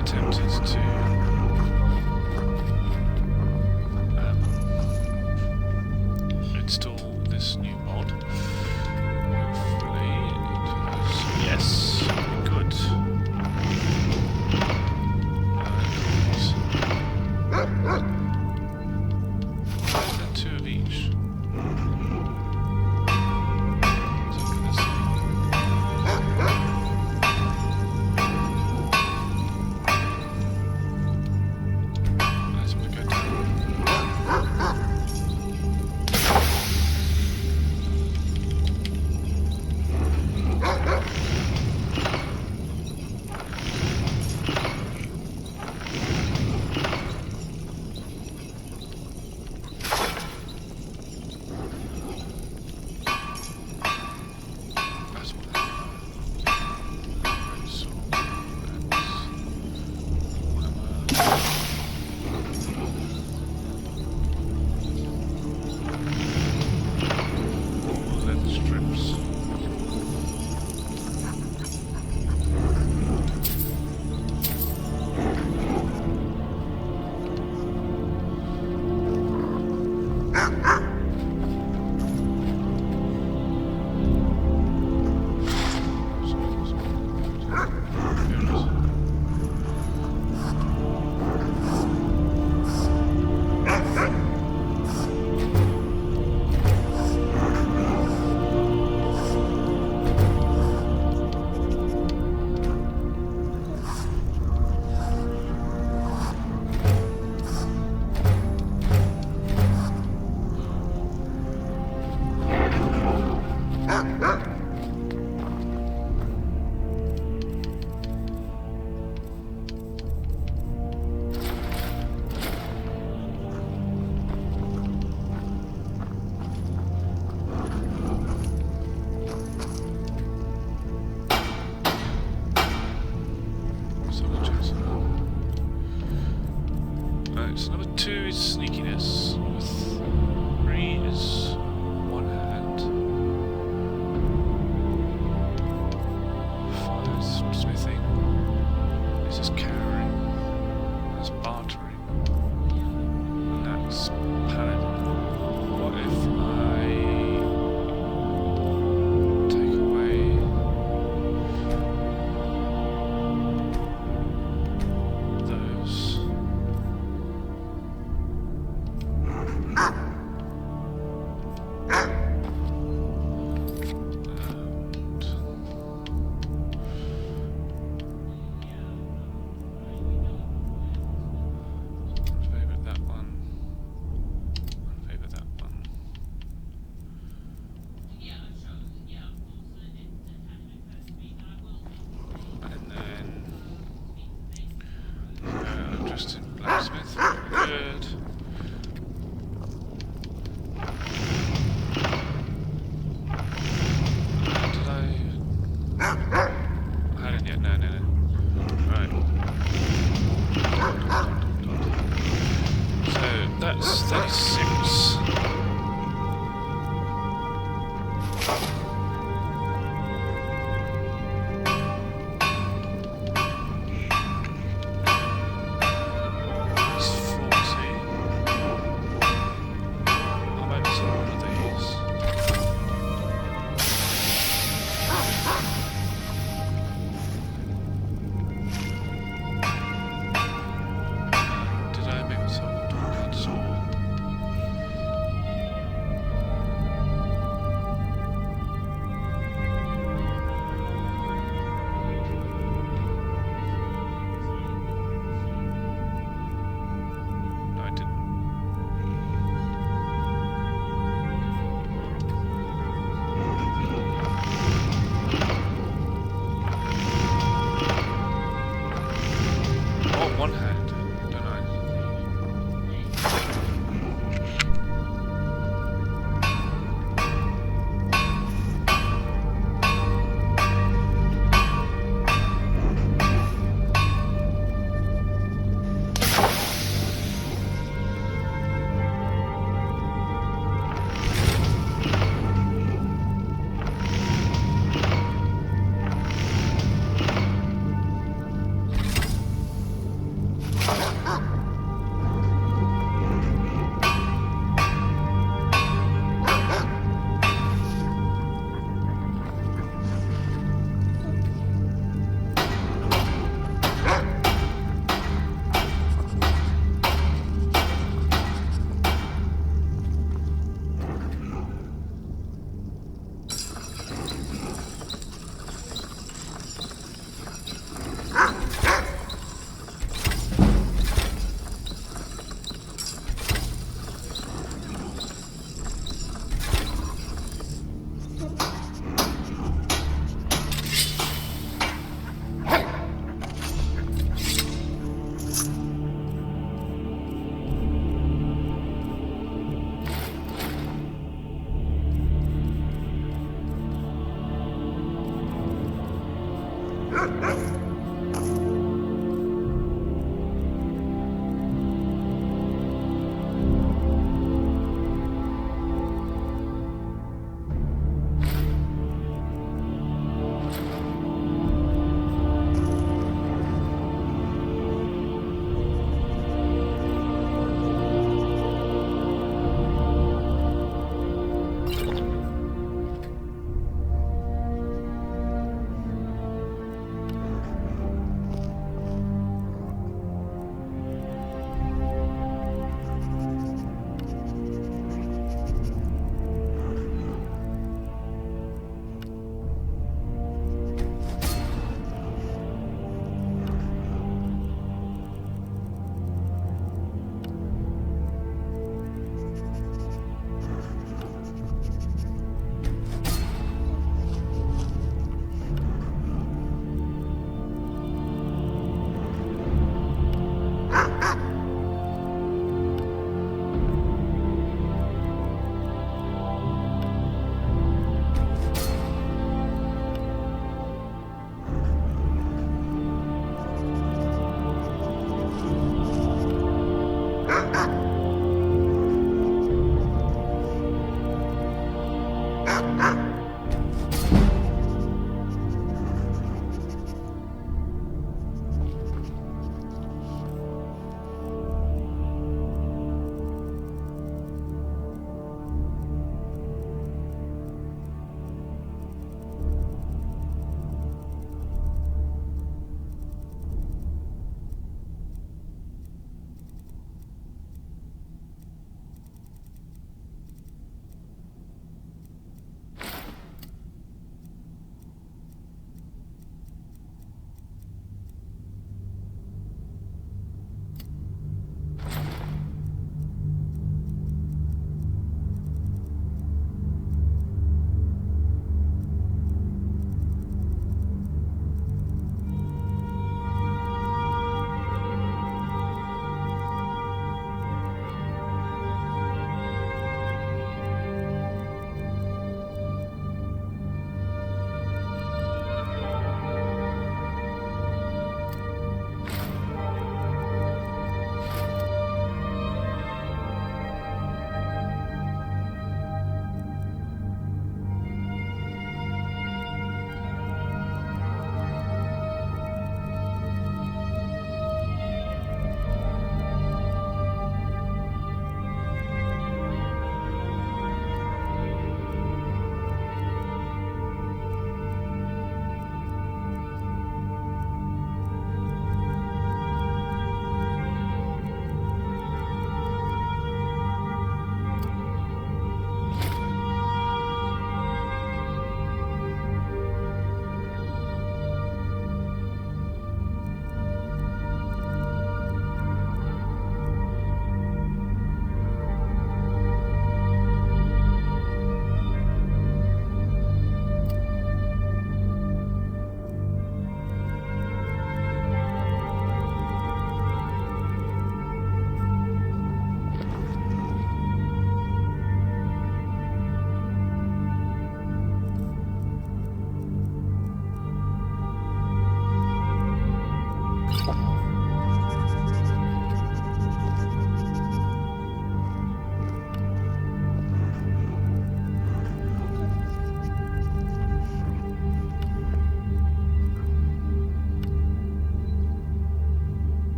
attempted to install this new mod. Hopefully it has... Yes, good. And 2 of each. So number 2 is sneakiness, number 3 is one hand, 5 is smithing, this is carrying, that's bartering, and that's paladin. What if I take away those? Blacksmith, good. Did I hadn't yet, no. Right. So that's 36.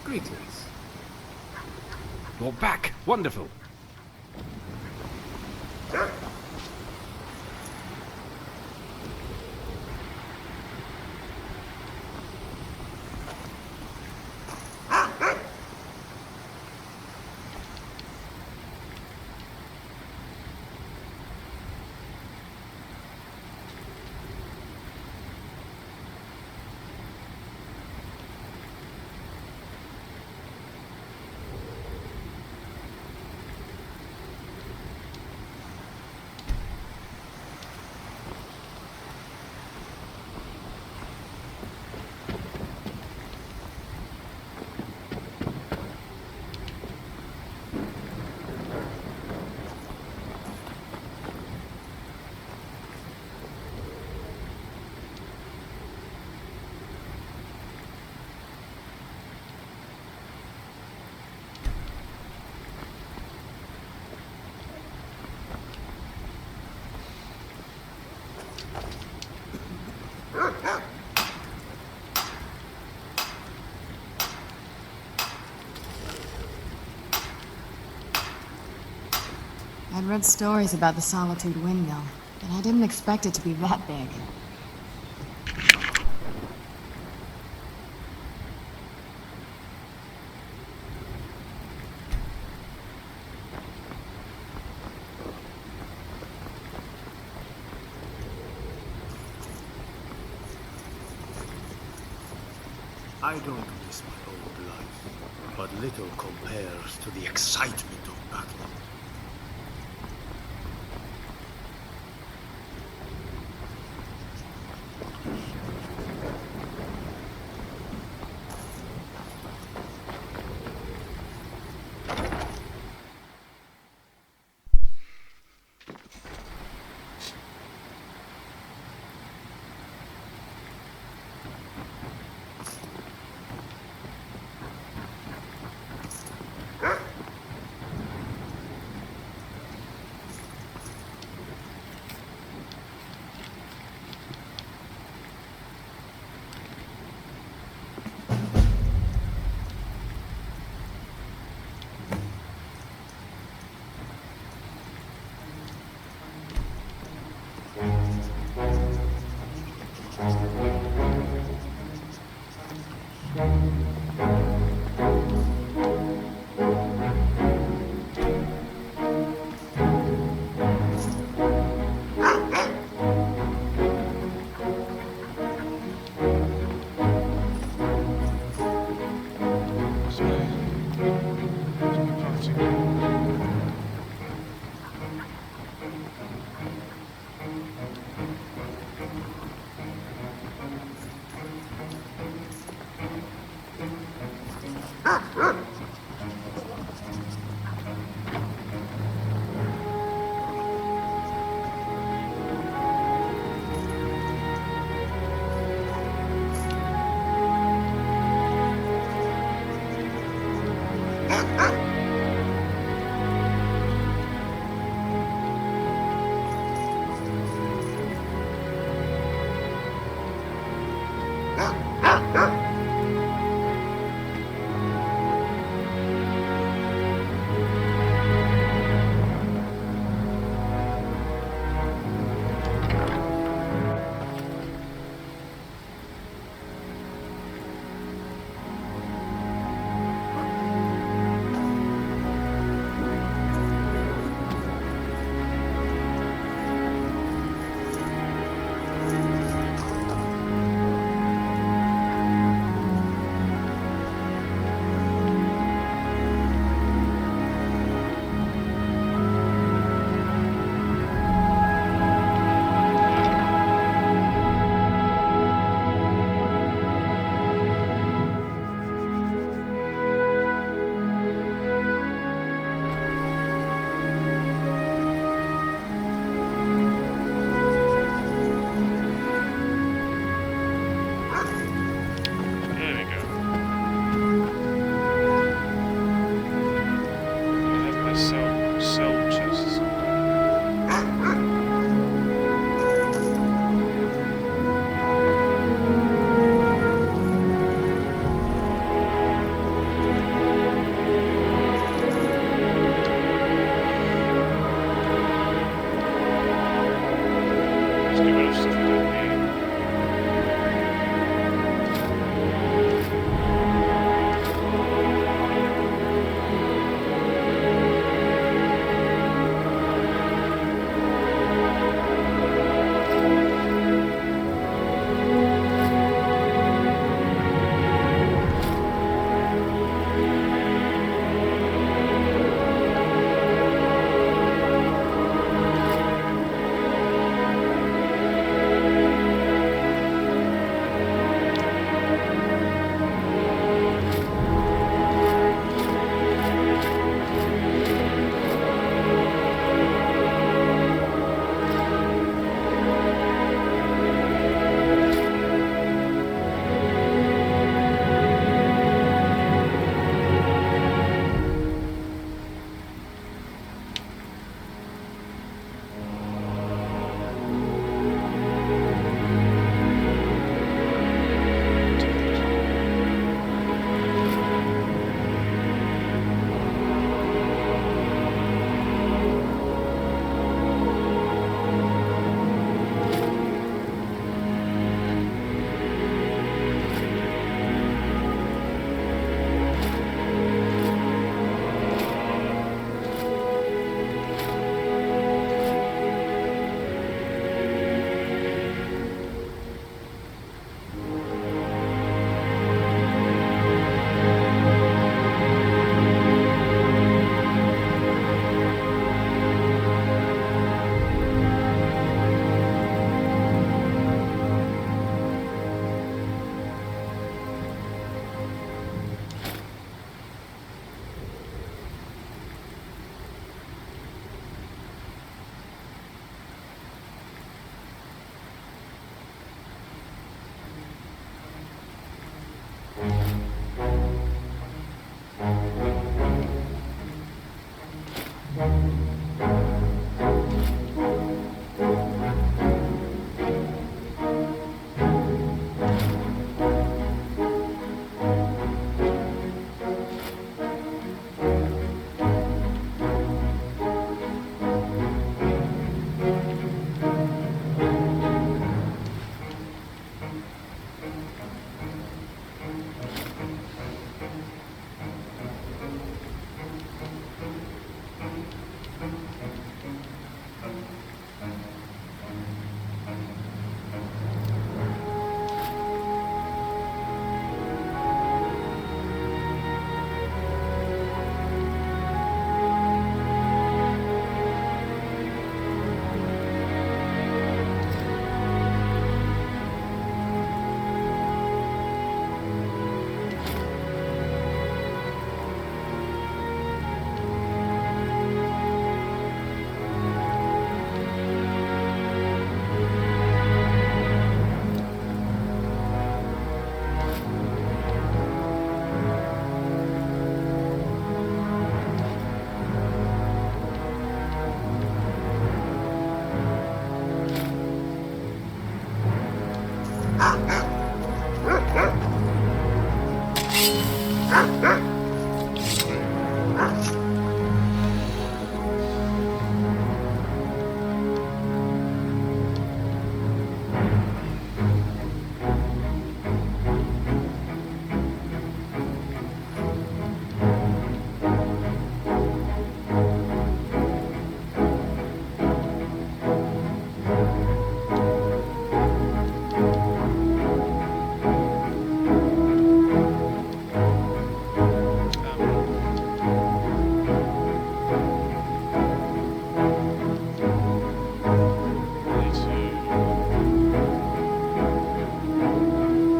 Greetings. You're back. Wonderful. I'd read stories about the Solitude windmill, but I didn't expect it to be that big. I don't miss my old life, but little compares to the excitement of battle.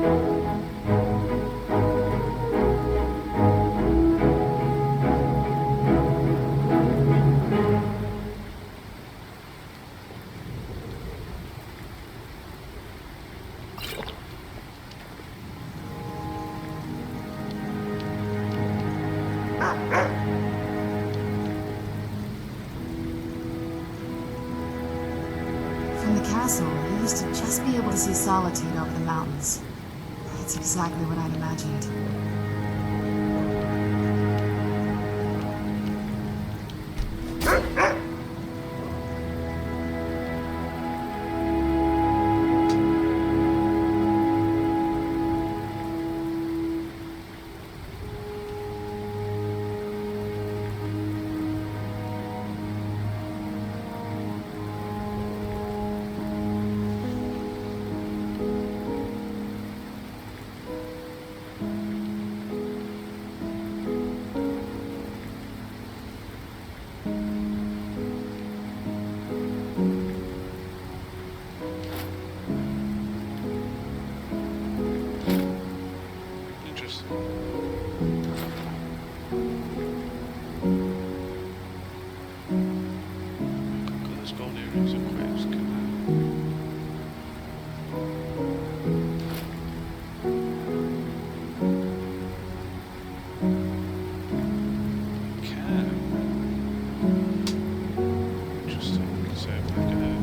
From the castle, you used to just be able to see Solitude over the mountains. It's exactly what I'd imagined. Interesting. Got those gold areas are quite obscure. Interesting. So if we're gonna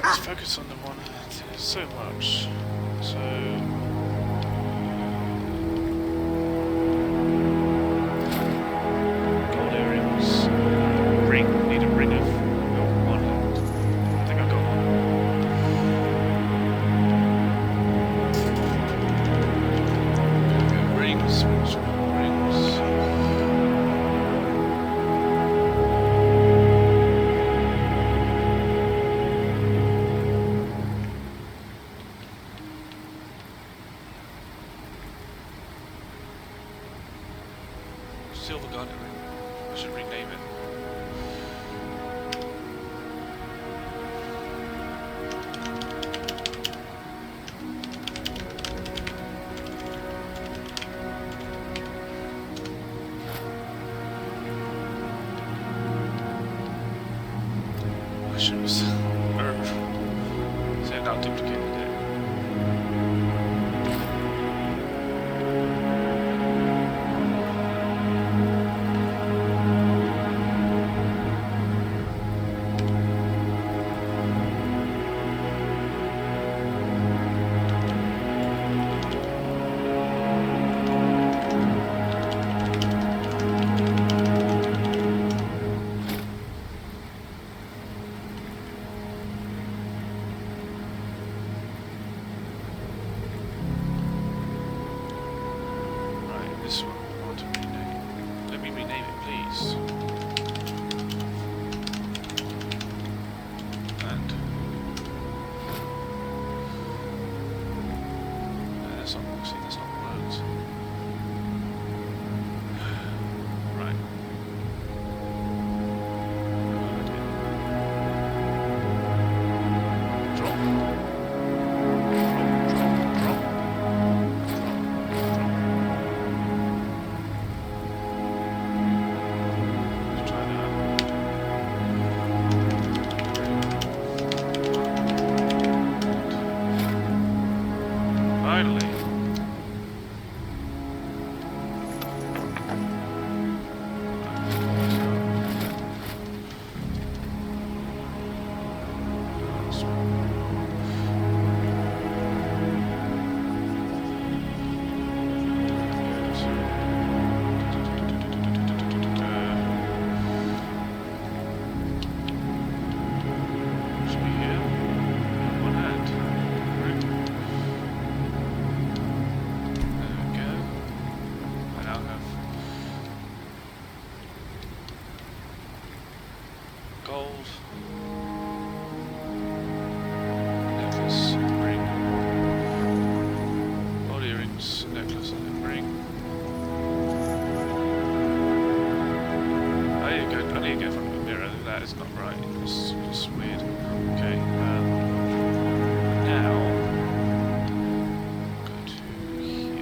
Let's focus on the one that is so much. So gold earrings. Ring. Need a ring of one. I think I got one. Rings. Silver garnet ring. I should rename it. I should have so not duplicated it. This one I want to rename. Let me rename it, please. And that's not. See, that's not words. Right. Drop. Finally. Should be here. One hand. Right. Gold necklace, ring, gold earrings, necklace, and ring. I need to go in front of a mirror. That is not right. It's weird. Okay. Now go to here.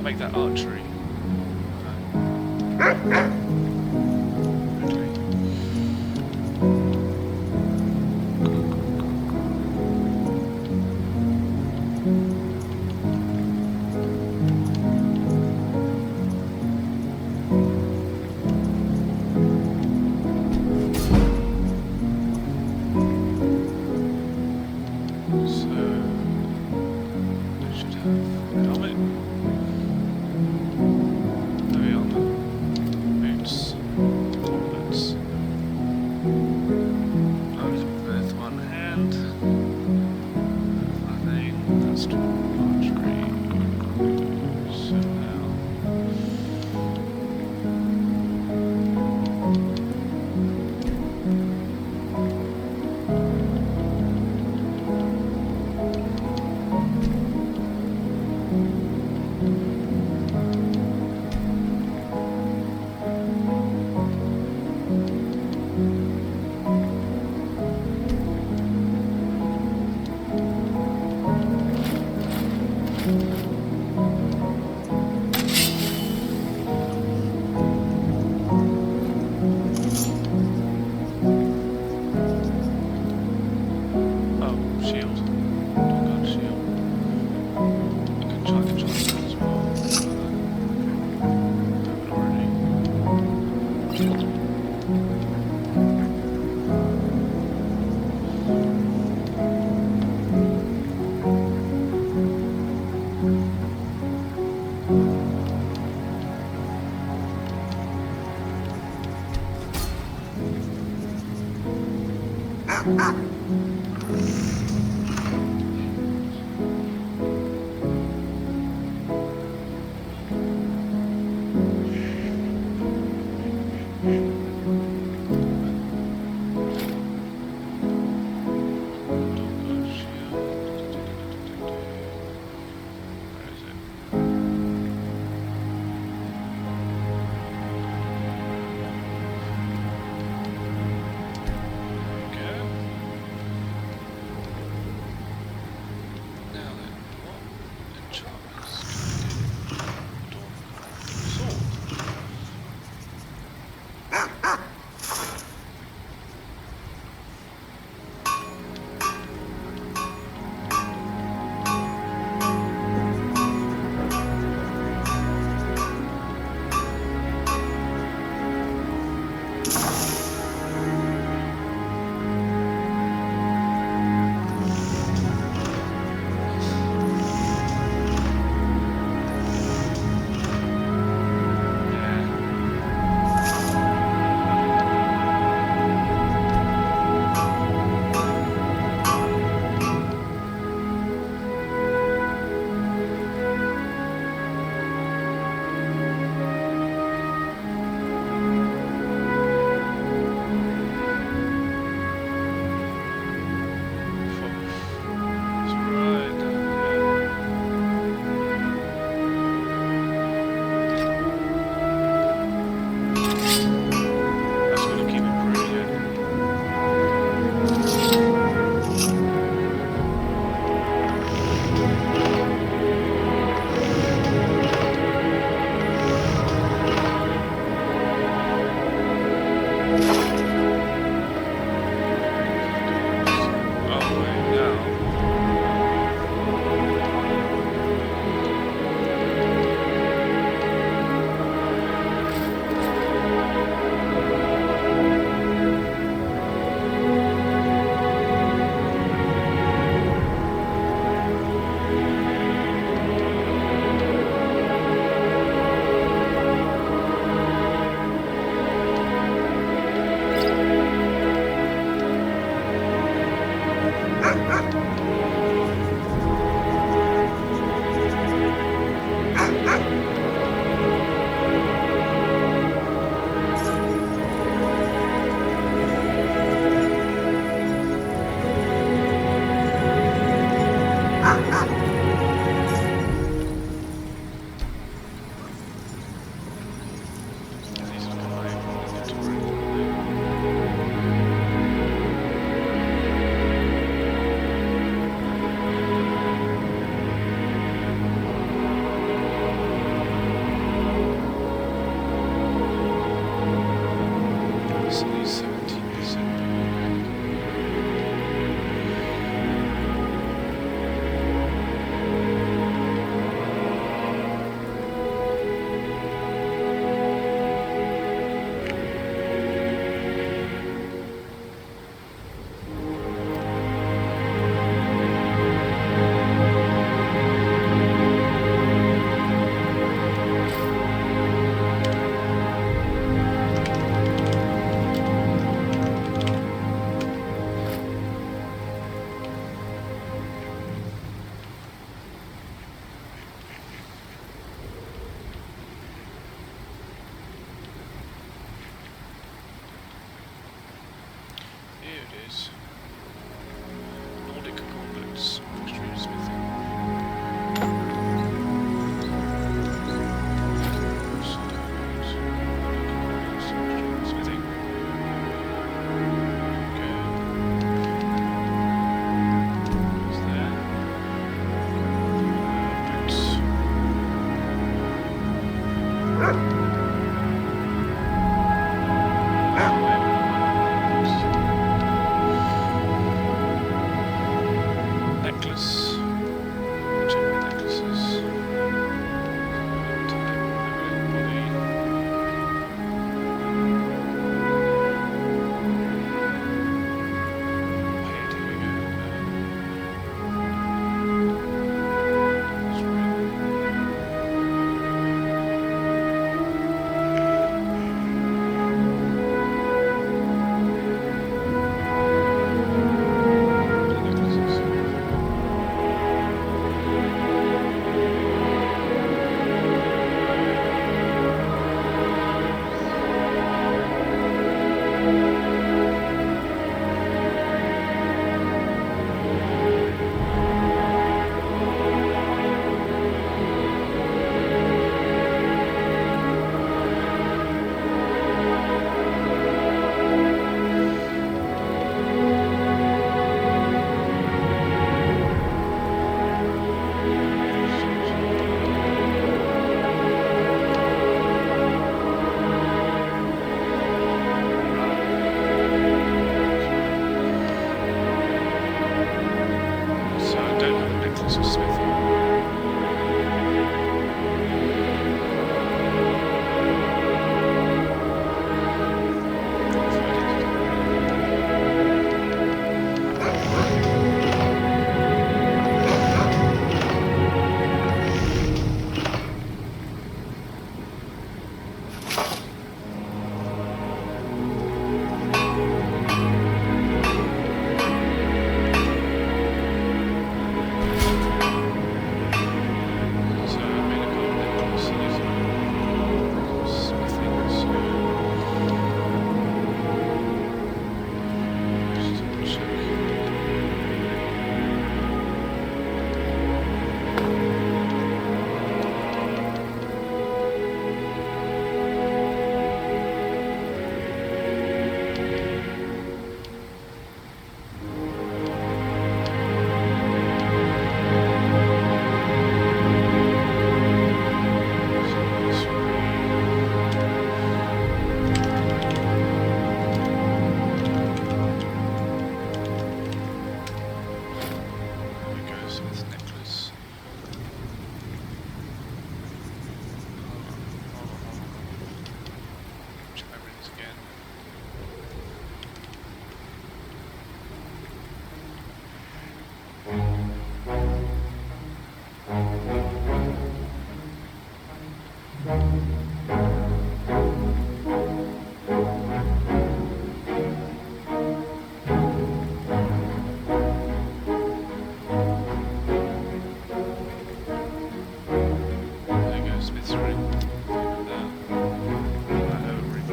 make that archery. Okay. Necklace. Check the necklaces. Time, body. Head, here we go. That's right. The necklaces. So I don't have a necklace of smithing. So I made a gold necklace using smithing, so just double check. So this there we go, smith's necklace. Check my rings again. There you go, smith's ring. Hello, ring.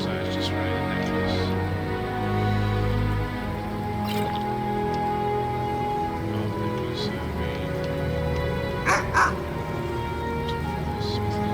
So it's just really a necklace. Gold necklace, so we... Smithy.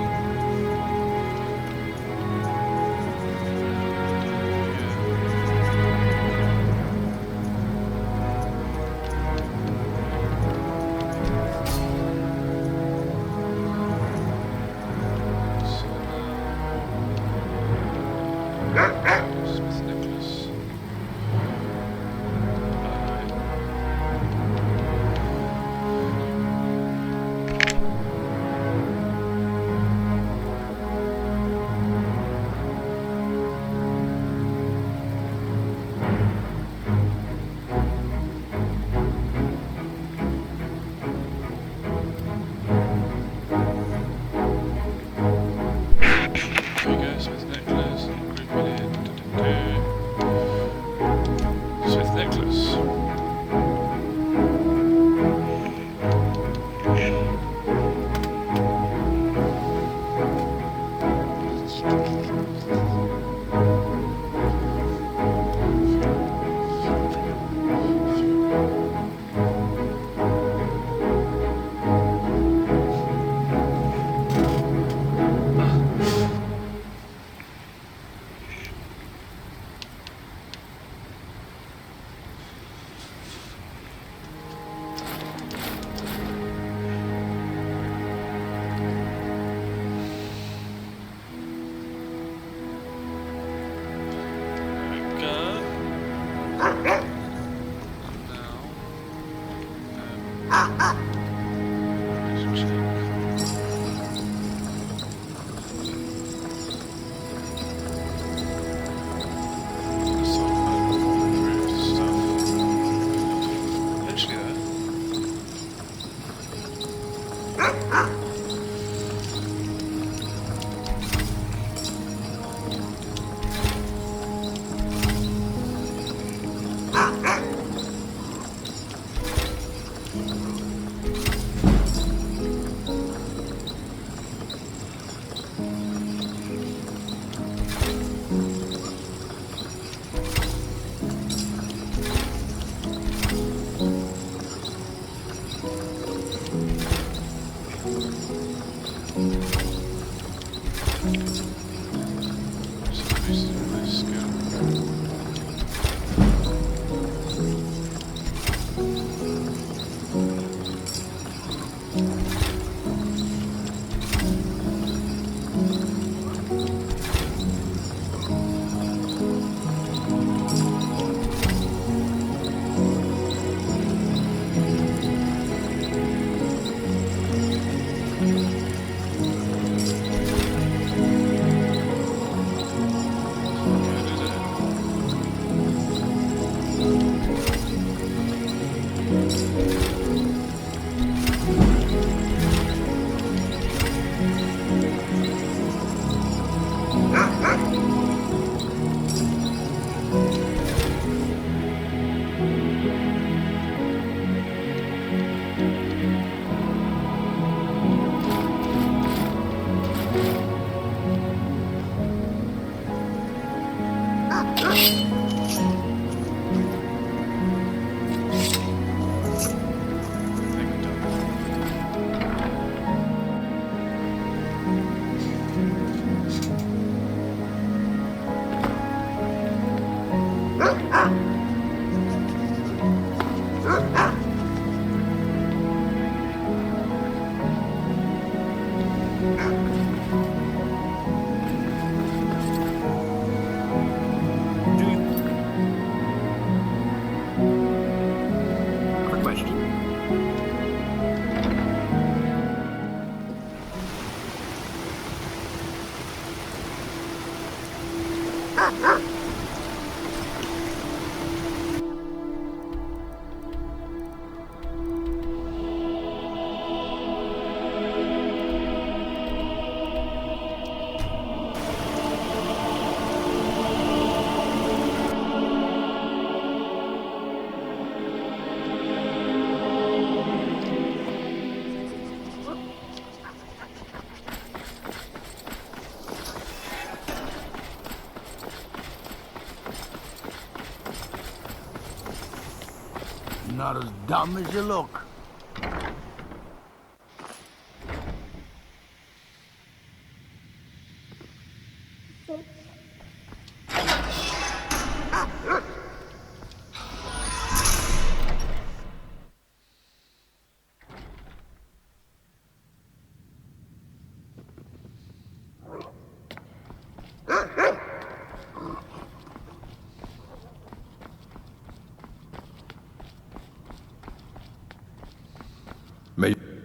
Not as dumb as you look.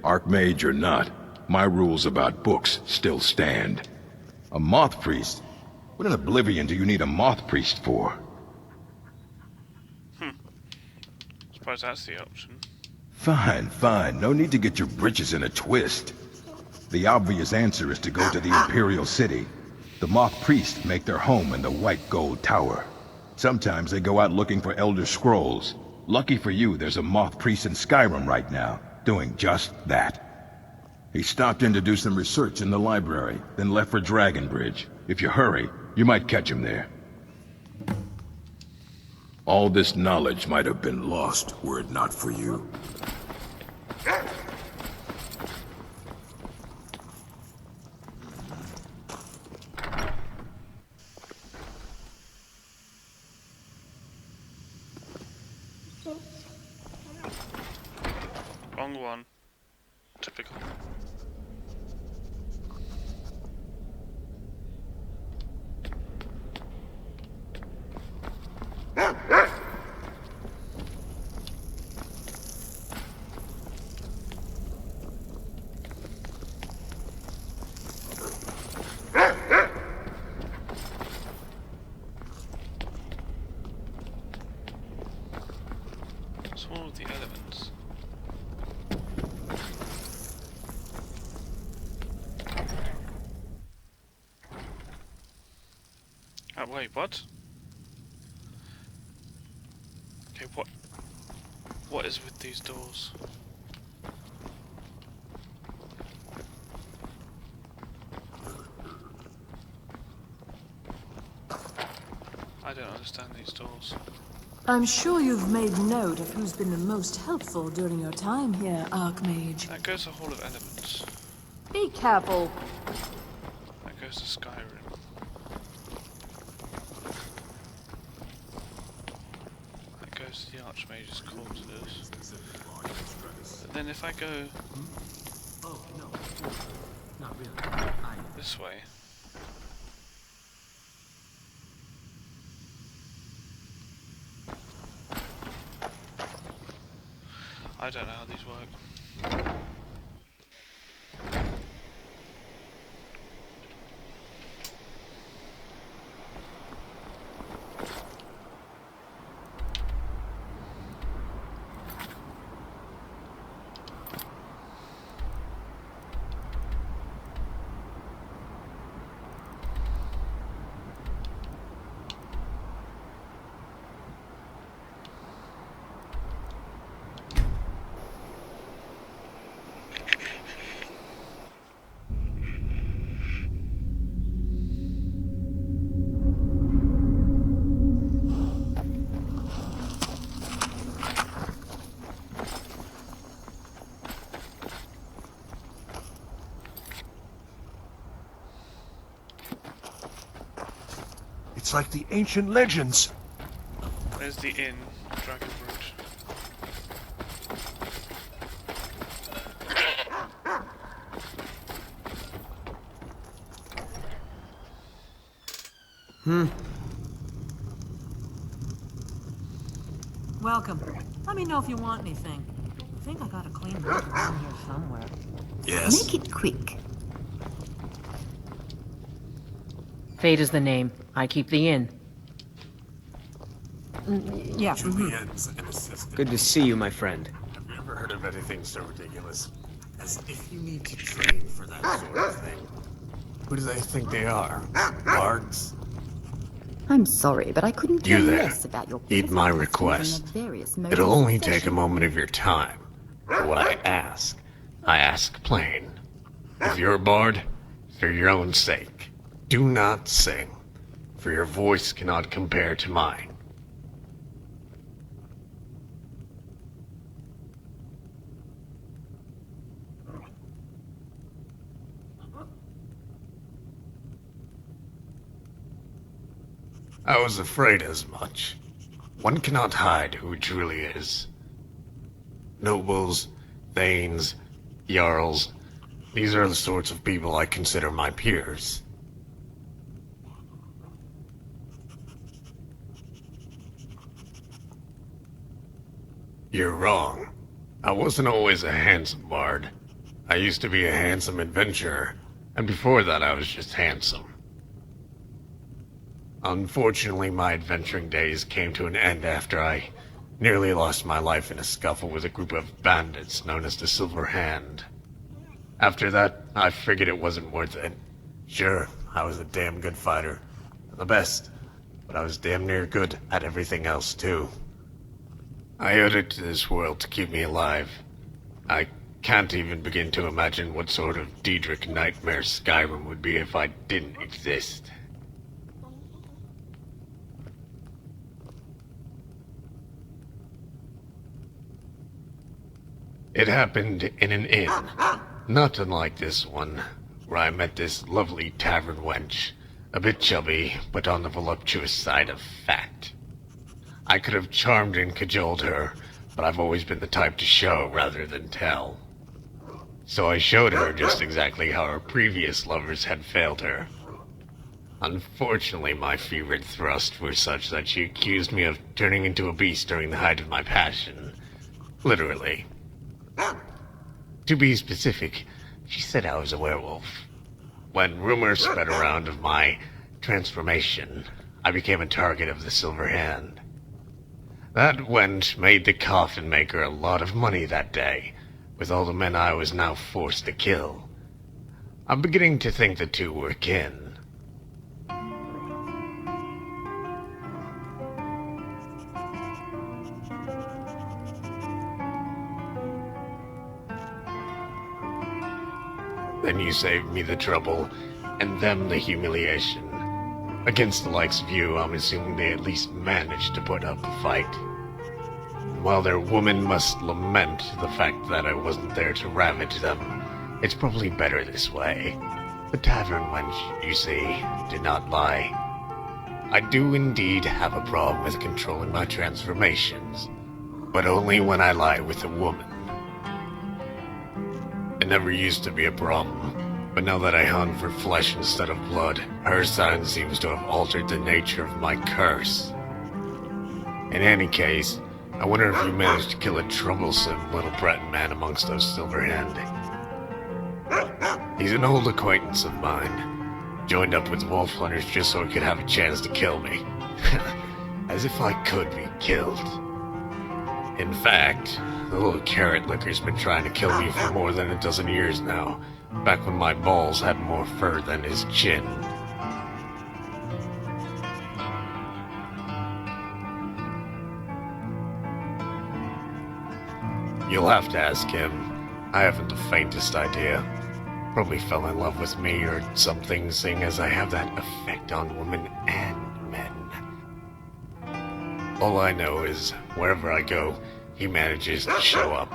Archmage or not, my rules about books still stand. A moth priest? What in Oblivion do you need a moth priest for? Suppose that's the option. Fine. No need to get your britches in a twist. The obvious answer is to go to the Imperial City. The moth priests make their home in the White Gold Tower. Sometimes they go out looking for Elder Scrolls. Lucky for you, there's a moth priest in Skyrim right now, doing just that. He stopped in to do some research in the library, then left for Dragonbridge. If you hurry, you might catch him there. All this knowledge might have been lost were it not for you. Wrong one. Typical. What's wrong with the elements? Oh, wait, what? Okay, what is with these doors? I don't understand these doors. I'm sure you've made note of who's been the most helpful during your time here, Archmage. That goes to Hall of Elements. Be careful. That goes goes to Skyrim. That goes to the Archmage's quarters. But then if I go Oh, no. Not really. this way, I don't know how these work. It's like the ancient legends. There's the inn, Dragon Root. Welcome. Let me know if you want anything. I think I got a clean room around here somewhere. Yes. Make it quick. Fate is the name. I keep the inn. Yeah. Julian's an assistant. Good to see you, my friend. Have you ever heard of anything so ridiculous? As if you need to train for that sort of thing. Who do they think they are? Bards? I'm sorry, but I couldn't care You there. less about your Heed my present customs request. and the various modes It'll of only take a profession. moment of your time. For what I ask plain. If you're a bard, for your own sake, do not sing, for your voice cannot compare to mine. I was afraid as much. One cannot hide who he truly is. Nobles, thanes, jarls, these are the sorts of people I consider my peers. You're wrong. I wasn't always a handsome bard. I used to be a handsome adventurer, and before that I was just handsome. Unfortunately, my adventuring days came to an end after I nearly lost my life in a scuffle with a group of bandits known as the Silver Hand. After that, I figured it wasn't worth it. Sure, I was a damn good fighter. The best. But I was damn near good at everything else, too. I owed it to this world to keep me alive. I can't even begin to imagine what sort of Daedric nightmare Skyrim would be if I didn't exist. It happened in an inn, not unlike this one, where I met this lovely tavern wench, a bit chubby, but on the voluptuous side of fat. I could have charmed and cajoled her, but I've always been the type to show rather than tell. So I showed her just exactly how her previous lovers had failed her. Unfortunately, my fevered thrusts were such that she accused me of turning into a beast during the height of my passion. Literally. To be specific, she said I was a werewolf. When rumors spread around of my transformation, I became a target of the Silver Hand. That wench made the coffin maker a lot of money that day, with all the men I was now forced to kill. I'm beginning to think the two were kin. Then you saved me the trouble, and them the humiliation. Against the likes of you, I'm assuming they at least managed to put up a fight. While their woman must lament the fact that I wasn't there to ravage them, it's probably better this way. The tavern wench, you see, did not lie. I do indeed have a problem with controlling my transformations, but only when I lie with a woman. It never used to be a problem, but now that I hunt for flesh instead of blood, her sign seems to have altered the nature of my curse. In any case, I wonder if you managed to kill a troublesome little Breton man amongst those Silverhand. He's an old acquaintance of mine. Joined up with wolf hunters just so he could have a chance to kill me. As if I could be killed. In fact, the little carrot licker's been trying to kill me for more than a dozen years now, back when my balls had more fur than his chin. You'll have to ask him. I haven't the faintest idea. Probably fell in love with me or something, seeing as I have that effect on women and men. All I know is, wherever I go, he manages to show up.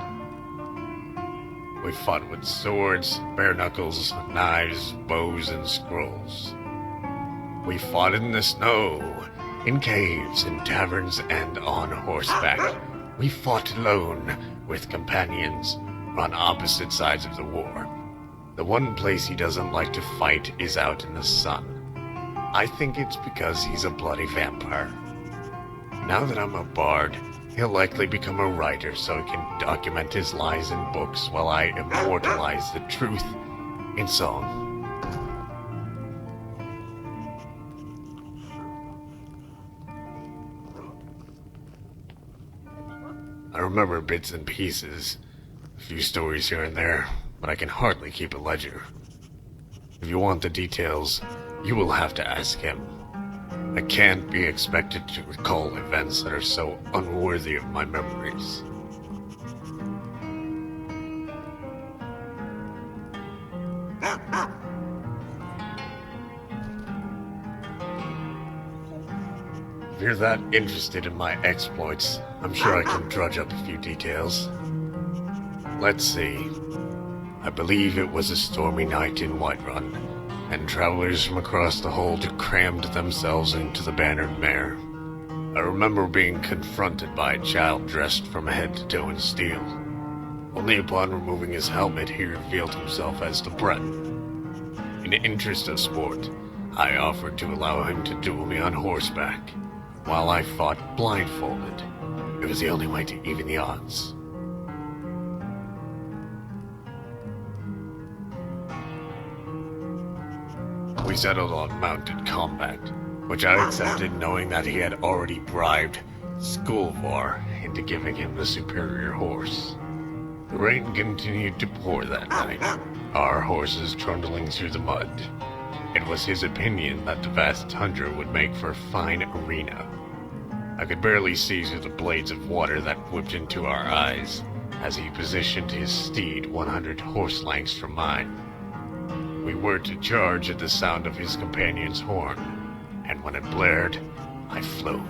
We fought with swords, bare knuckles, knives, bows, and scrolls. We fought in the snow, in caves, in taverns, and on horseback. We fought alone, with companions, on opposite sides of the war. The one place he doesn't like to fight is out in the sun. I think it's because he's a bloody vampire. Now that I'm a bard, he'll likely become a writer so he can document his lies in books while I immortalize the truth in song. I remember bits and pieces, a few stories here and there, but I can hardly keep a ledger. If you want the details, you will have to ask him. I can't be expected to recall events that are so unworthy of my memories. If you're that interested in my exploits, I'm sure I can drudge up a few details. Let's see. I believe it was a stormy night in Whiterun, and travelers from across the hold crammed themselves into the Bannered Mare. I remember being confronted by a child dressed from head to toe in steel. Only upon removing his helmet he revealed himself as the Breton. In the interest of sport, I offered to allow him to duel me on horseback, while I fought blindfolded. It was the only way to even the odds. We settled on mounted combat, which I accepted knowing that he had already bribed Skulvar into giving him the superior horse. The rain continued to pour that night, our horses trundling through the mud. It was his opinion that the vast tundra would make for a fine arena. I could barely see through the blades of water that whipped into our eyes as he positioned his steed 100 horse lengths from mine. We were to charge at the sound of his companion's horn, and when it blared, I flew.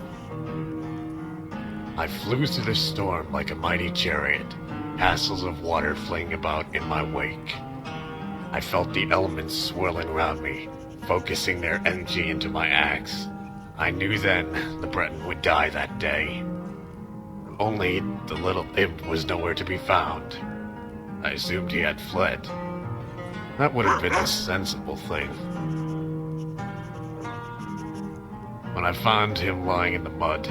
I flew through the storm like a mighty chariot, hassles of water fleeing about in my wake. I felt the elements swirling around me, focusing their energy into my axe. I knew then the Breton would die that day. Only the little imp was nowhere to be found. I assumed he had fled. That would have been a sensible thing. When I found him lying in the mud,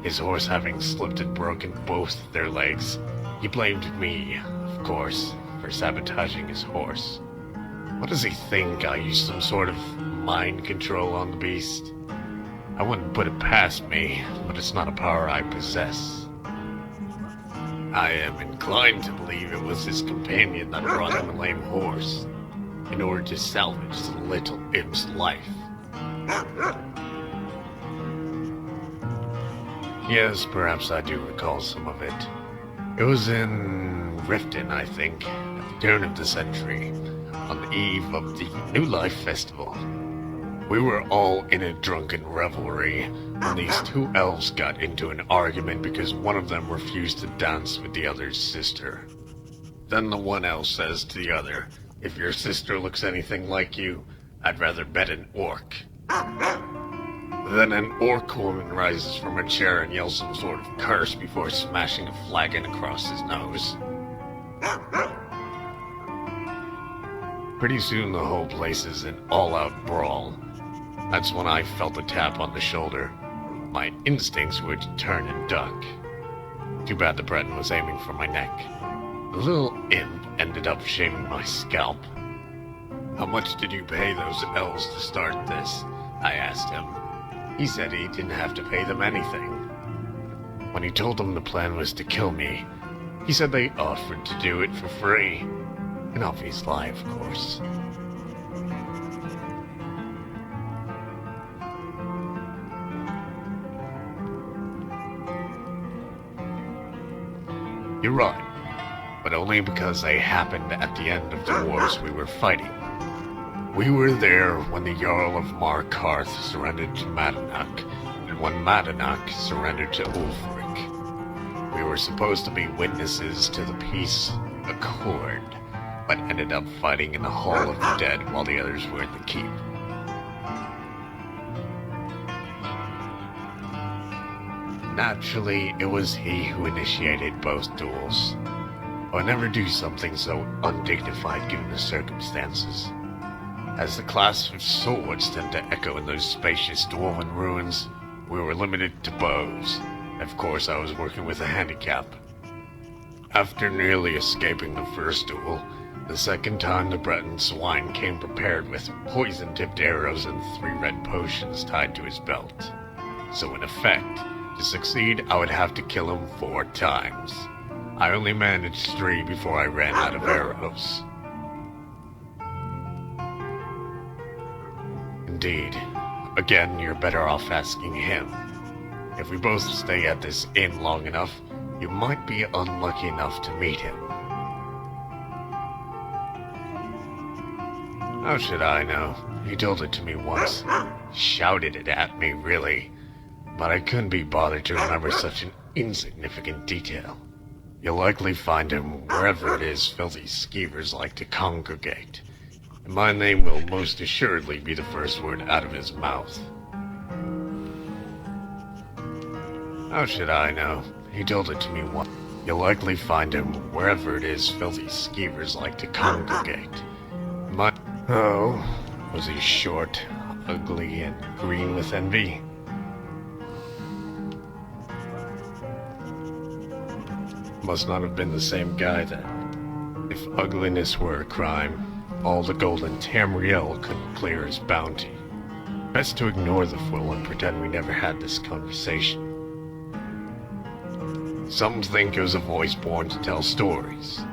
his horse having slipped and broken both their legs, he blamed me, of course, for sabotaging his horse. What does he think? I used some sort of mind control on the beast? I wouldn't put it past me, but it's not a power I possess. I am inclined to believe it was his companion that brought him a lame horse, in order to salvage the little imp's life. Yes, perhaps I do recall some of it. It was in Riften, I think, at the turn of the century, on the eve of the New Life Festival. We were all in a drunken revelry when these two elves got into an argument because one of them refused to dance with the other's sister. Then the one elf says to the other, If your sister looks anything like you, I'd rather bet an orc. Then an orc woman rises from her chair and yells some sort of curse before smashing a flagon across his nose. Pretty soon the whole place is an all-out brawl. That's when I felt a tap on the shoulder. My instincts were to turn and duck. Too bad the Breton was aiming for my neck. The little imp ended up shaving my scalp. "How much did you pay those elves to start this?" I asked him. He said he didn't have to pay them anything. When he told them the plan was to kill me, he said they offered to do it for free. An obvious lie, of course. You're right, but only because they happened at the end of the wars we were fighting. We were there when the Jarl of Markarth surrendered to Madanach, and when Madanach surrendered to Ulfric. We were supposed to be witnesses to the peace accord, but ended up fighting in the Hall of the Dead while the others were in the keep. Naturally, it was he who initiated both duels. I would never do something so undignified given the circumstances. As the clasp of swords tend to echo in those spacious dwarven ruins, we were limited to bows. Of course, I was working with a handicap. After nearly escaping the first duel, the second time the Breton swine came prepared with poison-tipped arrows and 3 red potions tied to his belt. So in effect, to succeed, I would have to kill him 4 times. I only managed 3 before I ran out of arrows. Indeed. Again, you're better off asking him. If we both stay at this inn long enough, you might be unlucky enough to meet him. How should I know? He told it to me once. Shouted it at me, really. But I couldn't be bothered to remember such an insignificant detail. You'll likely find him wherever it is filthy skeevers like to congregate. And my name will most assuredly be the first word out of his mouth. How should I know? He told it to me once. You'll likely find him wherever it is filthy skeevers like to congregate. Oh, was he short, ugly, and green with envy? Must not have been the same guy then. If ugliness were a crime, all the golden Tamriel couldn't clear his bounty. Best to ignore the fool and pretend we never had this conversation. Some think it was a voice born to tell stories,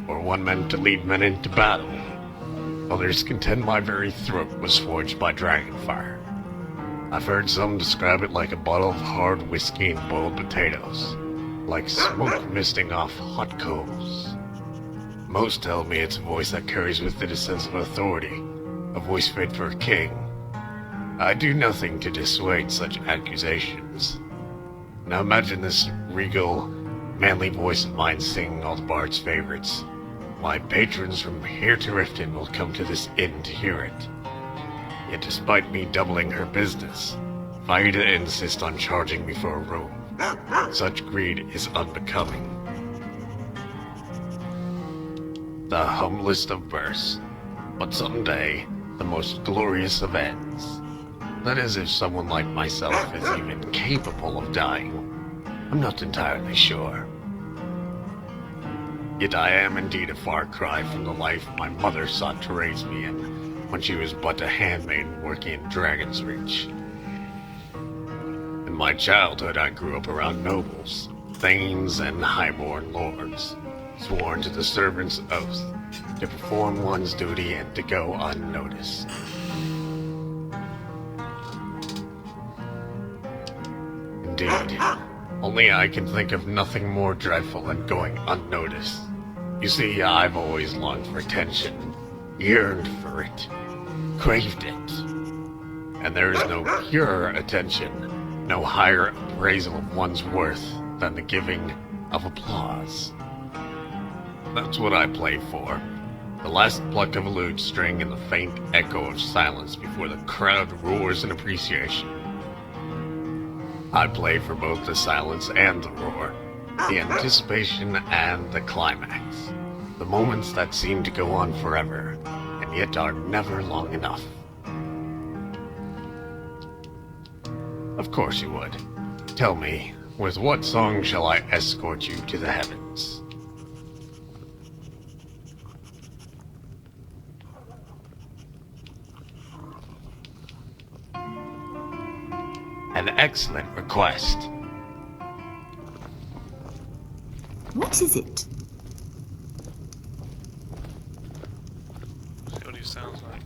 or one meant to lead men into battle. Others contend my very throat was forged by dragonfire. I've heard some describe it like a bottle of hard whiskey and boiled potatoes, like smoke misting off hot coals. Most tell me it's a voice that carries with it a sense of authority, a voice fit for a king. I do nothing to dissuade such accusations. Now imagine this regal, manly voice of mine singing all the bard's favorites. My patrons from here to Riften will come to this inn to hear it. Yet despite me doubling her business, Vaida insists on charging me for a room. Such greed is unbecoming. The humblest of births, but someday the most glorious of ends. That is, if someone like myself is even capable of dying. I'm not entirely sure. Yet I am indeed a far cry from the life my mother sought to raise me in when she was but a handmaiden working in Dragon's Reach. In my childhood I grew up around nobles, thanes, and highborn lords, sworn to the servant's oath to perform one's duty and to go unnoticed. Indeed, only I can think of nothing more dreadful than going unnoticed. You see, I've always longed for attention, yearned for it, craved it. And there is no purer attention, no higher appraisal of one's worth than the giving of applause. That's what I play for. The last pluck of a lute string and the faint echo of silence before the crowd roars in appreciation. I play for both the silence and the roar, the anticipation and the climax. The moments that seem to go on forever, and yet are never long enough. Of course you would. Tell me, with what song shall I escort you to the heavens? An excellent request. What is it? See what he sounds like.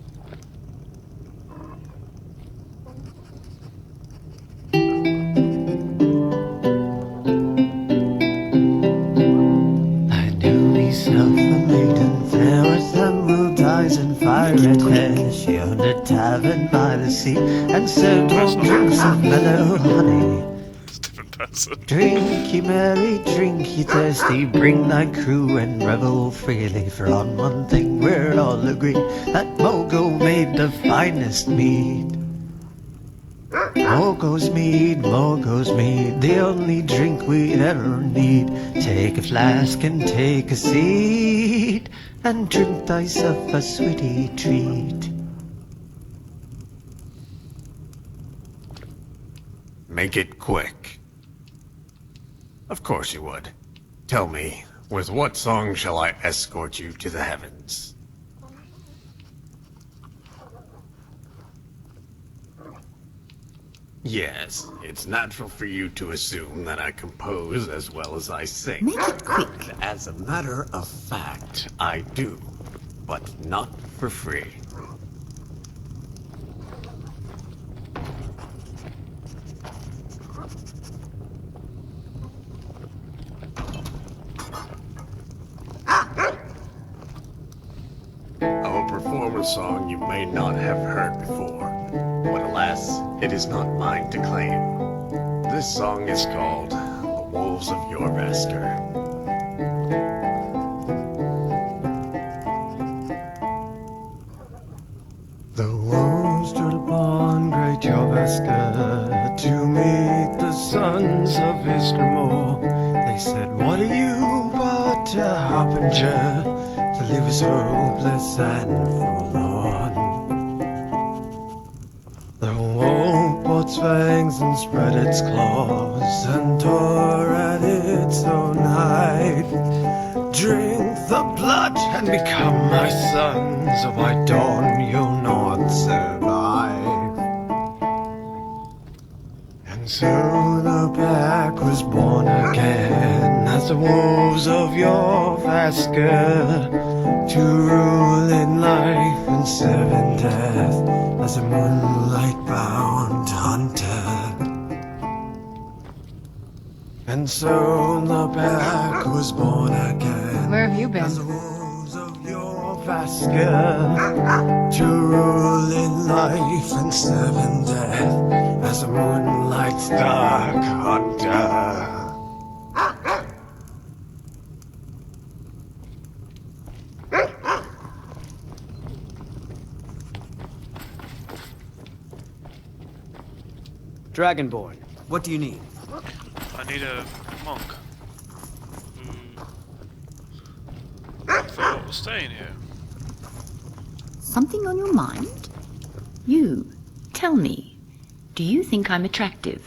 I knew myself a maiden fair with emerald eyes and fire red hair. She owned a tavern by the sea and served warm drinks of mellow honey. It's a different person. Drink ye merry, drink ye thirsty, bring thy crew and revel freely. For on one thing we're all agreed, that Mogo made the finest mead. Mogo's mead, the only drink we ever need. Take a flask and take a seat, and drink thyself a sweetie treat. Make it quick. Of course you would. Tell me, with what song shall I escort you to the heavens? Yes, it's natural for you to assume that I compose as well as I sing. Make it quick. And as a matter of fact, I do, but not for free. I will perform a song you may not have heard before, but alas, it is not mine to claim. This song is called The Wolves of Yorvasker. The wolves stood upon great Yorvasker to meet the sons of Isgramor. They said, what are you but a harbinger to leave us hopeless and forlorn? The wolf brought its fangs and spread its claws and tore at its own hide. Drink the blood and become my sons, or by dawn you'll not survive. And so the pack was born again as the wolves of Yorvasker, to rule in life and serve in death as a moonlight-bound hunter. And so the pack was born again. Where have you been? As the wolves of Yorvasker, to rule in life and serve in death as a moonlight's dark hunter. Dragonborn, what do you need? I need a monk. I thought I was staying here. Something on your mind? You, tell me, do you think I'm attractive?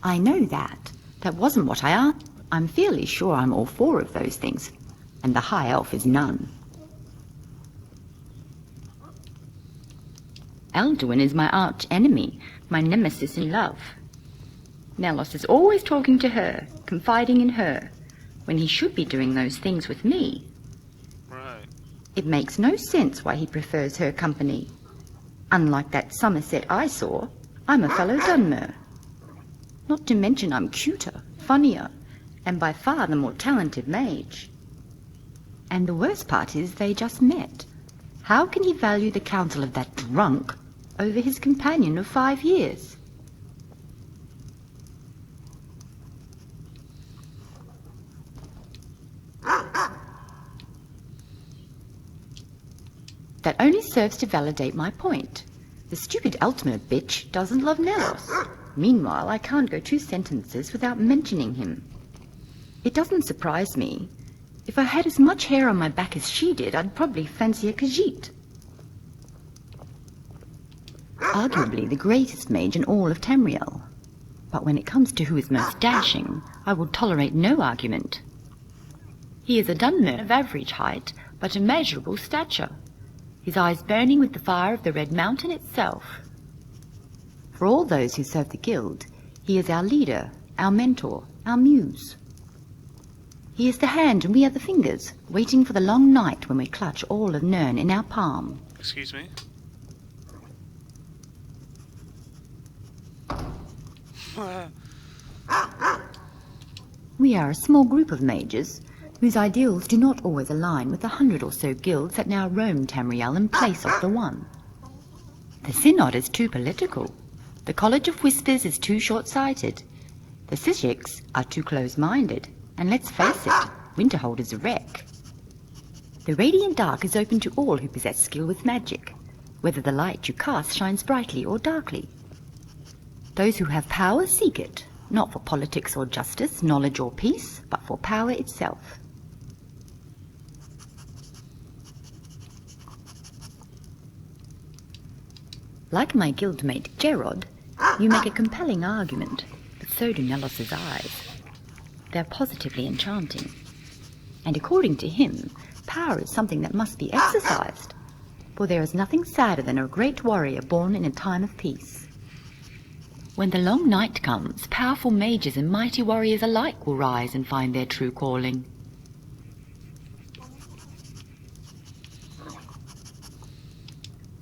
I know that. That wasn't what I asked. I'm fairly sure I'm all four of those things, and the High Elf is none. Alduin is my arch enemy, my nemesis in love. Nelos is always talking to her, confiding in her, when he should be doing those things with me. Right. It makes no sense why he prefers her company. Unlike that Somerset I saw, I'm a fellow Dunmer. Not to mention I'm cuter, funnier, and by far the more talented mage. And the worst part is they just met. How can he value the counsel of that drunk over his companion of 5 years. That only serves to validate my point. The stupid Altmer bitch doesn't love Nelos. Meanwhile, I can't go 2 sentences without mentioning him. It doesn't surprise me. If I had as much hair on my back as she did, I'd probably fancy a Khajiit. Arguably the greatest mage in all of Tamriel. But when it comes to who is most dashing, I will tolerate no argument. He is a Dunmer of average height, but immeasurable stature, his eyes burning with the fire of the Red Mountain itself. For all those who serve the guild, he is our leader, our mentor, our muse. He is the hand and we are the fingers, waiting for the long night when we clutch all of Nirn in our palm. Excuse me? We are a small group of mages, whose ideals do not always align with the 100 or so guilds that now roam Tamriel in place of the one. The Synod is too political. The College of Whispers is too short-sighted. The Sishiks are too close-minded. And let's face it, Winterhold is a wreck. The Radiant Dark is open to all who possess skill with magic, whether the light you cast shines brightly or darkly. Those who have power seek it, not for politics or justice, knowledge or peace, but for power itself. Like my guildmate Gerard, you make a compelling argument, but so do Nelos's eyes. They're positively enchanting. And according to him, power is something that must be exercised, for there is nothing sadder than a great warrior born in a time of peace. When the long night comes, powerful mages and mighty warriors alike will rise and find their true calling.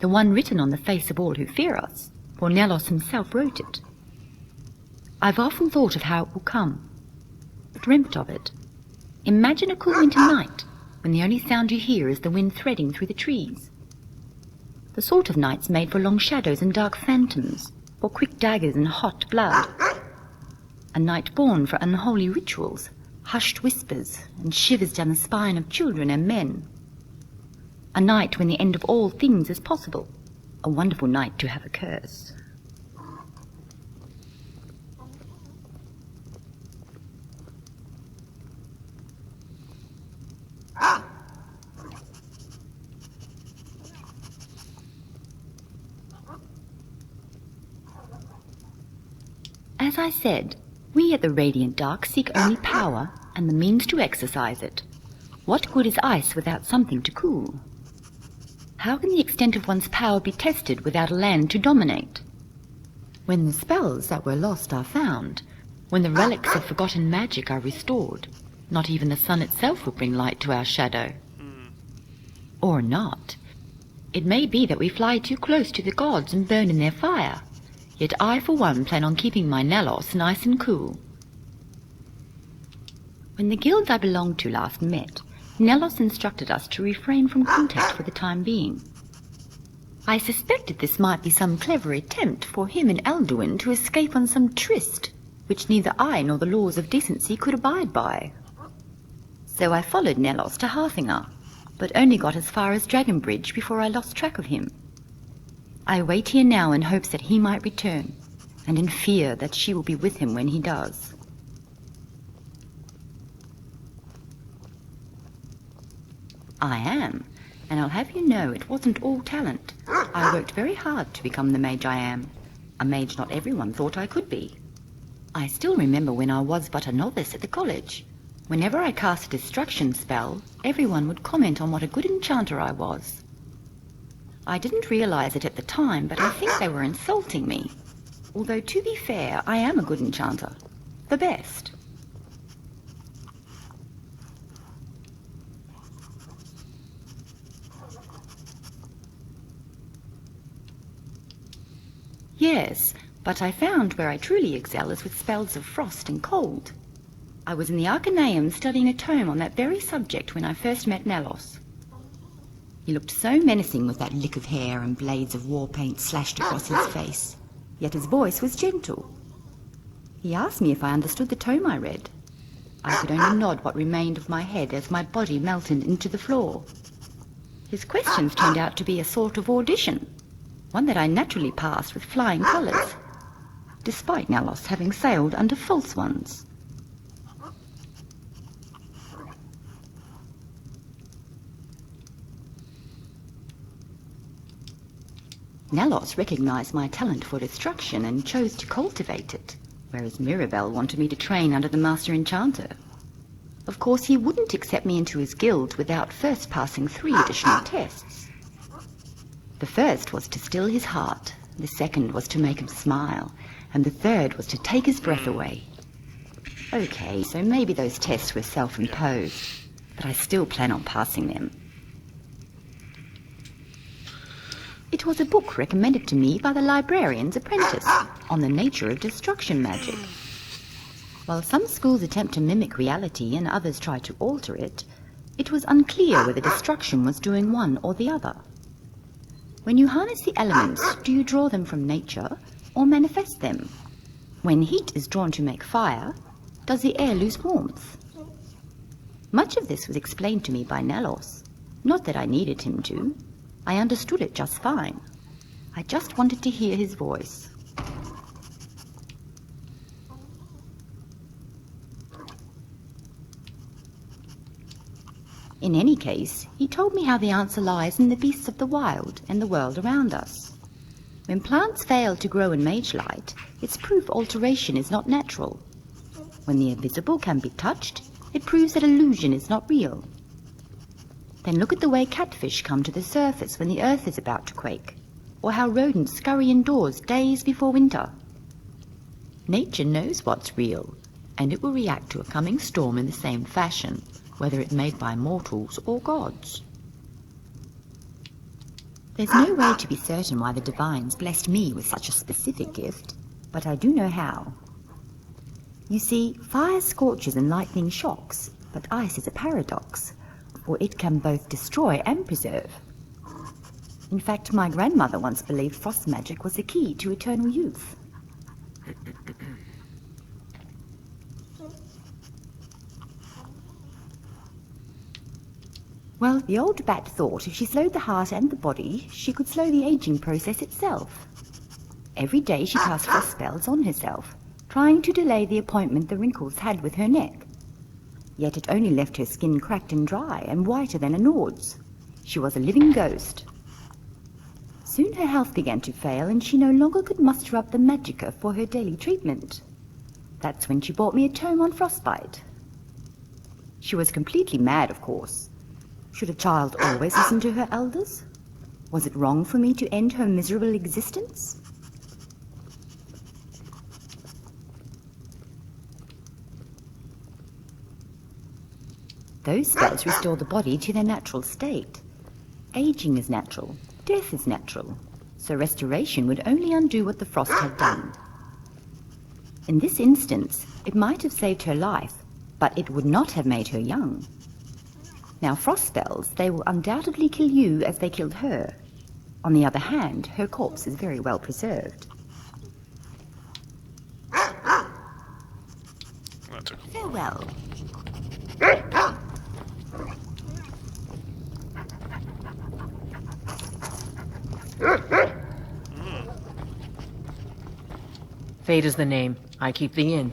The one written on the face of all who fear us, for Nelos himself wrote it. I've often thought of how it will come, dreamt of it. Imagine a cool winter night, when the only sound you hear is the wind threading through the trees. The sort of nights made for long shadows and dark phantoms, for quick daggers and hot blood. A night born for unholy rituals, hushed whispers, and shivers down the spine of children and men. A night when the end of all things is possible. A wonderful night to have a curse. As I said, we at the Radiant Dark seek only power and the means to exercise it. What good is ice without something to cool? How can the extent of one's power be tested without a land to dominate? When the spells that were lost are found, when the relics of forgotten magic are restored, not even the sun itself will bring light to our shadow. Or not. It may be that we fly too close to the gods and burn in their fire. Yet I, for one, plan on keeping my Nelos nice and cool. When the guild I belonged to last met, Nelos instructed us to refrain from contact for the time being. I suspected this might be some clever attempt for him and Alduin to escape on some tryst, which neither I nor the laws of decency could abide by. So I followed Nelos to Harthinger, but only got as far as Dragonbridge before I lost track of him. I wait here now in hopes that he might return, and in fear that she will be with him when he does. I am, and I'll have you know it wasn't all talent. I worked very hard to become the mage I am, a mage not everyone thought I could be. I still remember when I was but a novice at the college. Whenever I cast a destruction spell, everyone would comment on what a good enchanter I was. I didn't realize it at the time, but I think they were insulting me. Although, to be fair, I am a good enchanter. The best. Yes, but I found where I truly excel is with spells of frost and cold. I was in the Arcaneum studying a tome on that very subject when I first met Nelos. He looked so menacing with that lick of hair and blades of war paint slashed across his face, yet his voice was gentle. He asked me if I understood the tome I read. I could only nod what remained of my head as my body melted into the floor. His questions turned out to be a sort of audition, one that I naturally passed with flying colours, despite Nalos having sailed under false ones. Nalos recognized my talent for destruction and chose to cultivate it, whereas Mirabelle wanted me to train under the Master Enchanter. Of course, he wouldn't accept me into his guild without first passing 3 additional tests. The first was to still his heart, the second was to make him smile, and the third was to take his breath away. Okay, so maybe those tests were self-imposed, but I still plan on passing them. It was a book recommended to me by the librarian's apprentice on the nature of destruction magic. While some schools attempt to mimic reality and others try to alter it, it was unclear whether destruction was doing one or the other. When you harness the elements, do you draw them from nature or manifest them? When heat is drawn to make fire, does the air lose warmth? Much of this was explained to me by Nalos. Not that I needed him to. I understood it just fine. I just wanted to hear his voice. In any case, he told me how the answer lies in the beasts of the wild and the world around us. When plants fail to grow in mage light, it's proof alteration is not natural. When the invisible can be touched, it proves that illusion is not real. Then look at the way catfish come to the surface when the earth is about to quake, or how rodents scurry indoors days before winter. Nature knows what's real, and it will react to a coming storm in the same fashion, whether it's made by mortals or gods. There's no way to be certain why the divines blessed me with such a specific gift, but I do know how. You see, fire scorches and lightning shocks, but ice is a paradox, for it can both destroy and preserve. In fact, my grandmother once believed frost magic was the key to eternal youth. Well, the old bat thought if she slowed the heart and the body, she could slow the aging process itself. Every day she cast frost spells on herself, trying to delay the appointment the wrinkles had with her neck. Yet it only left her skin cracked and dry and whiter than a Nord's. She was a living ghost. Soon her health began to fail and she no longer could muster up the magicka for her daily treatment. That's when she bought me a tome on frostbite. She was completely mad, of course. Should a child always listen to her elders? Was it wrong for me to end her miserable existence? Those spells restore the body to their natural state. Aging is natural, death is natural, so restoration would only undo what the frost had done. In this instance, it might have saved her life, but it would not have made her young. Now, frost spells, they will undoubtedly kill you as they killed her. On the other hand, her corpse is very well preserved. That took a while. Farewell. Fate is the name. I keep the inn.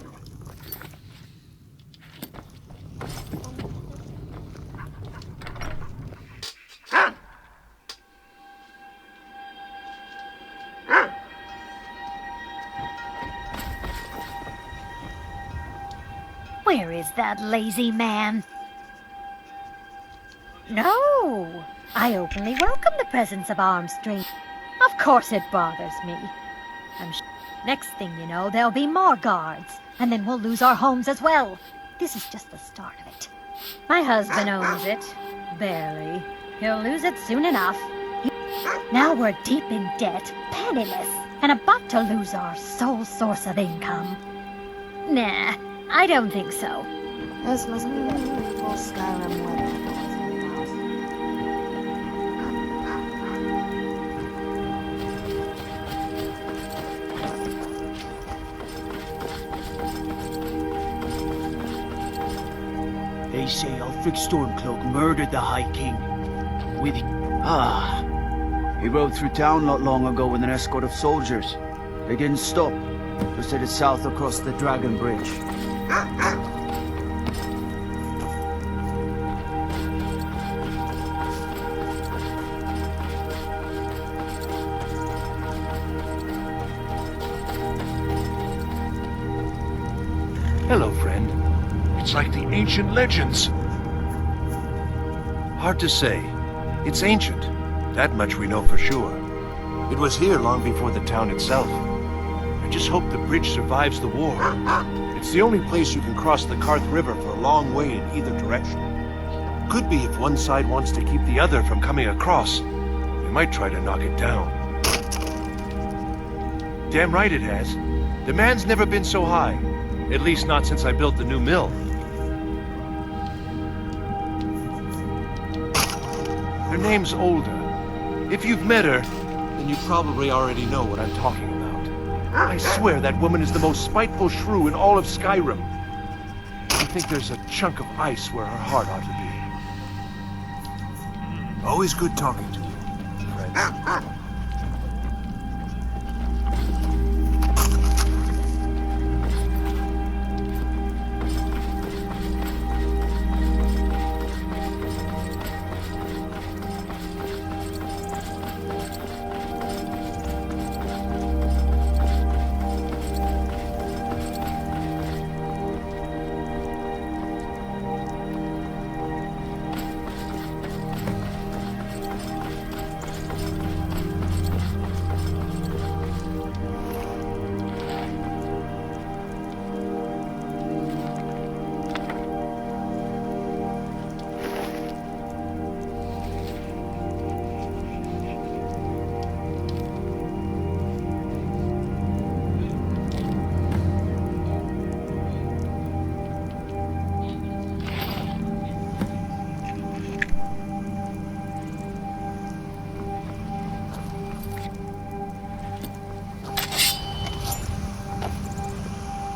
Where is that lazy man? No! I openly welcome the presence of armed strangers. Of course it bothers me. Next thing you know, there'll be more guards, and then we'll lose our homes as well. This is just the start of it. My husband owns it. Barely. He'll lose it soon enough. Now we're deep in debt, penniless, and about to lose our sole source of income. Nah, I don't think so. This was a beautiful Skyrim wedding. They say Ulfric Stormcloak murdered the High King. With... He rode through town not long ago with an escort of soldiers. They didn't stop. Just headed south across the Dragon Bridge. Hello, friend. It's like the ancient legends. Hard to say. It's ancient. That much we know for sure. It was here long before the town itself. I just hope the bridge survives the war. It's the only place you can cross the Karth River for a long way in either direction. Could be if one side wants to keep the other from coming across. They might try to knock it down. Damn right it has. Demand's never been so high. At least not since I built the new mill. Her name's Olda. If you've met her, then you probably already know what I'm talking about. I swear that woman is the most spiteful shrew in all of Skyrim. I think there's a chunk of ice where her heart ought to be. Always good talking to you, friend.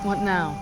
What now?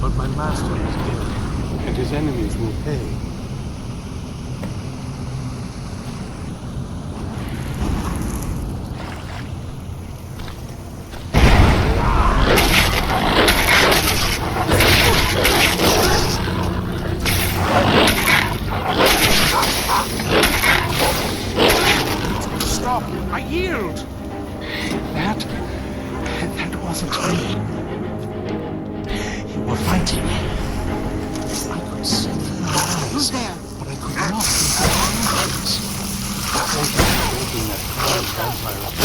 But my master is dead, and his enemies will pay. Stop! I yield! That wasn't me. You were fighting. I could see your eyes. Who's there? But I could not see your eyes. Thank you for making that vampire.